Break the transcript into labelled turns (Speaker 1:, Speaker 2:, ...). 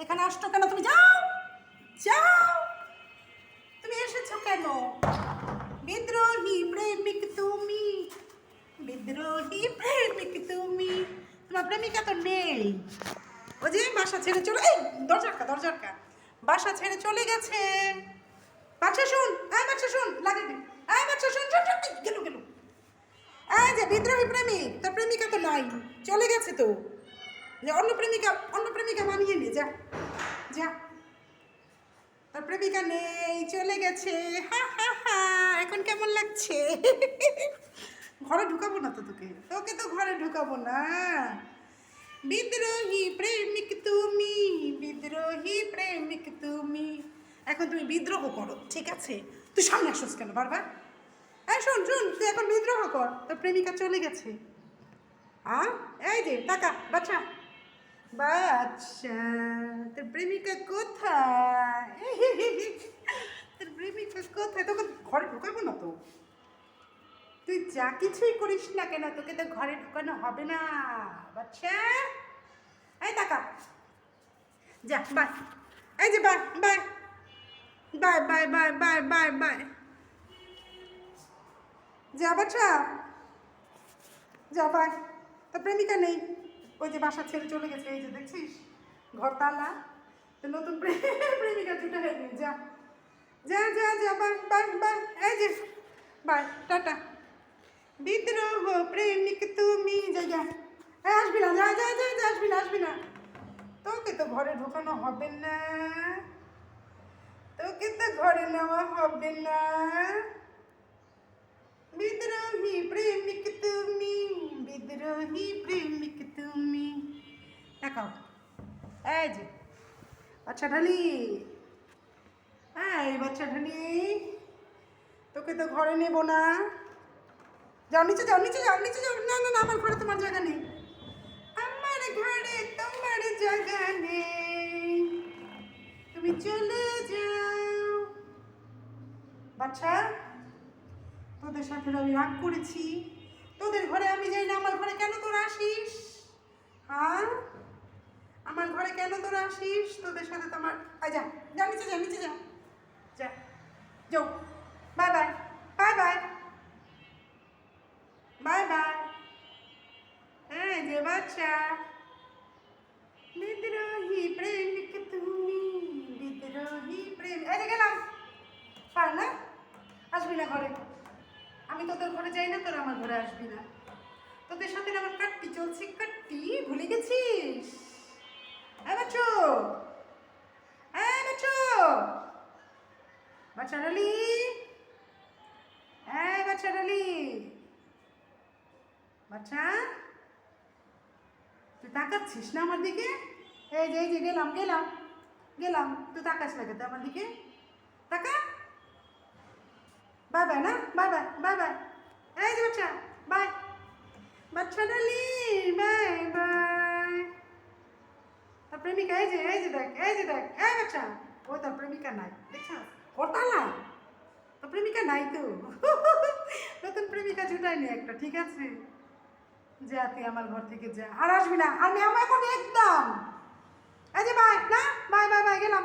Speaker 1: এখানে আসছো কেন তুমি? যাও যাও, তুমি এসেছো কেন? বিদ্রোহী প্রেমিক তুমি, বিদ্রোহী প্রেমিক তুমি। তোমার প্রেমিকা তো নেই, ও যে বাসা ছেড়ে চলে, এই দরজা বাসা ছেড়ে চলে গেছে। বাচ্চা শুন, বাচ্চা শুন, লাগে দিন, বাচ্চা শুন, গেল গেল। এই যে বিদ্রোহী প্রেমিক, তোর প্রেমিকা তো নাই, চলে গেছে তো। যে অন্য প্রেমিকা মানিয়ে নে, যা যা। তোর প্রেমিকা নেই, চলে গেছে। হা হা হা, এখন কেমন লাগছে? ঘরে ঢুকাবো না তো তোকে, তোকে তো ঘরে ঢুকাবো না। বিদ্রোহী প্রেমিক তুমি, বিদ্রোহী প্রেমিক তুমি। এখন তুমি বিদ্রোহ করো, ঠিক আছে? তুই সামনে আসছিস কেন বারবার? শোন শোন, তুই এখন বিদ্রোহ কর, তোর প্রেমিকা চলে গেছে। এই যে টাকা বাচ্চা, বাচ্চা, তোর প্রেমিকা কোথায়? তোর প্রেমিকা কোথায়? তোকে ঘরে ঢুকাবো না তো। তুই যা কিছুই করিস না কেন, তোকে তো ঘরে ঢুকানো হবে না বাচ্চা। এই টাকা, যা বাই। এই যে bye bye bye bye bye bye bye bye. যা বাচ্চা, যা বাই। তোর প্রেমিকা নেই, ওই যে বাসা ছেড়ে চলে গেছে, এই যে দেখছিস ঘর তালা। তো নতুন প্রেমিকা জুটে হয়ে নেই, যা যা যা যা বাই বাই বাই। এই যে বাই, টাটা। বিদ্রোহ প্রেমিক তুমি, যা যা। আসবি না, যা যা যা, আসবি না আসবি না। তোকে তো ঘরে ঢোকানো হবে না, তোকে তো ঘরে নেওয়া হবে না। বিদ্রোহী প্রেমিক তুমি, বিদ্রোহী প্রেমিক তুমি। দেখাও, এই যে বাচ্চা ঢালি, এই বাচ্চা ঢালি, তোকে তো ঘরে নেব না। যাও নিচে যাও, নিচে যাও, নিচে যাও। না না না, আমার ঘরে তোমার জায়গা নেই, আমার ঘরে তোমার জায়গা নেই, তুমি চলে যাও। বাচ্চা, তোদের সাথে আমি রাগ করেছি, তোদের ঘরে আমি যাই না, আমার ঘরে কেন তোরা আসিস? আমার ঘরে কেন তোরা আসিস? তোদের সাথে তো আমার, যা যা, নিচে যা, নিচে যা, যা যাও। Bye bye bye bye bye bye. যে বাচ্চা, বিদ্রোহী প্রেমিক তুমি, বিদ্রোহী প্রেম। এই যে গেলাম, পার না, আসবি না ঘরে। আমি তোদের ঘরে যাই না, তোরা আমার ঘরে আসবি না। তোদের সাথে আমার কাট্টি চলছে, কাট্টি ভুলে গেছিস? বাচ্চু, বাচ্চু, বাচ্চা ডালি, বাচ্চা ডালি, বাচ্চা, তুই তাকাচ্ছিস না আমার দিকে? এই যে গেলাম গেলাম গেলাম, তুই তাকাস না কেন আমার দিকে? টাকা, বাই বাই না, বাই বাই বাই বাই। এই যে বাচ্চা, বাই বাচ্চা ডালি, বাই বাই। তার প্রেমিকা, এই যে দেখ, এই যে দেখ, বাচ্চা, ওই তোর প্রেমিকা নাই, দেখছ? ওরতালা, তোর প্রেমিকা নাই তো। নতুন প্রেমিকা জুটাইনি একটা, ঠিক আছে? যা তুই আমার ঘর থেকে যা, আর আসবি না। আমি আমার এখন একদম, এই যে বাই না, বাই বাই বাই, গেলাম।